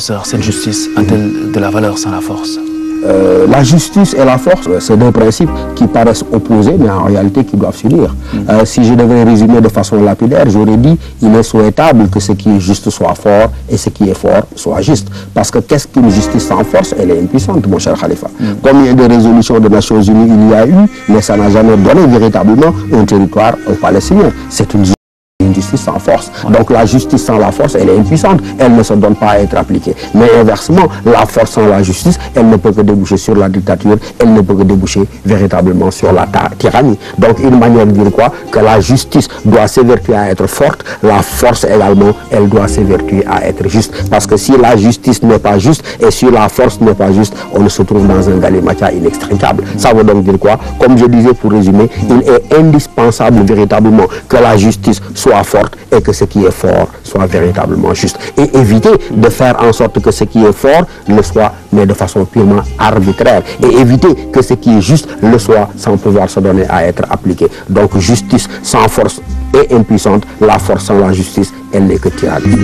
professeur, cette justice a-t-elle de la valeur sans la force? La justice et la force, c'est deux principes qui paraissent opposés, mais en réalité qui doivent s'unir. Si je devais résumer de façon lapidaire, j'aurais dit il est souhaitable que ce qui est juste soit fort et ce qui est fort soit juste. Parce que qu'est-ce qu'une justice sans force? Elle est impuissante, mon cher Khalifa. Combien de résolutions des Nations Unies il y a eu, mais ça n'a jamais donné véritablement un territoire aux Palestiniens. C'est une justice sans force. Donc la justice sans la force, elle est impuissante. Elle ne se donne pas à être appliquée. Mais inversement, la force sans la justice, elle ne peut que déboucher sur la dictature, elle ne peut que déboucher véritablement sur la tyrannie. Donc une manière de dire quoi? Que la justice doit s'évertuer à être forte, la force également, elle doit s'évertuer à être juste. Parce que si la justice n'est pas juste et si la force n'est pas juste, on se trouve dans un galimatias inextricable. Ça veut donc dire quoi? Comme je disais pour résumer, il est indispensable véritablement que la justice soit forte et que ce qui est fort soit véritablement juste. Et éviter de faire en sorte que ce qui est fort le soit, mais de façon purement arbitraire. Et éviter que ce qui est juste le soit sans pouvoir se donner à être appliqué. Donc justice sans force est impuissante, la force sans la justice, elle n'est que tyrannie.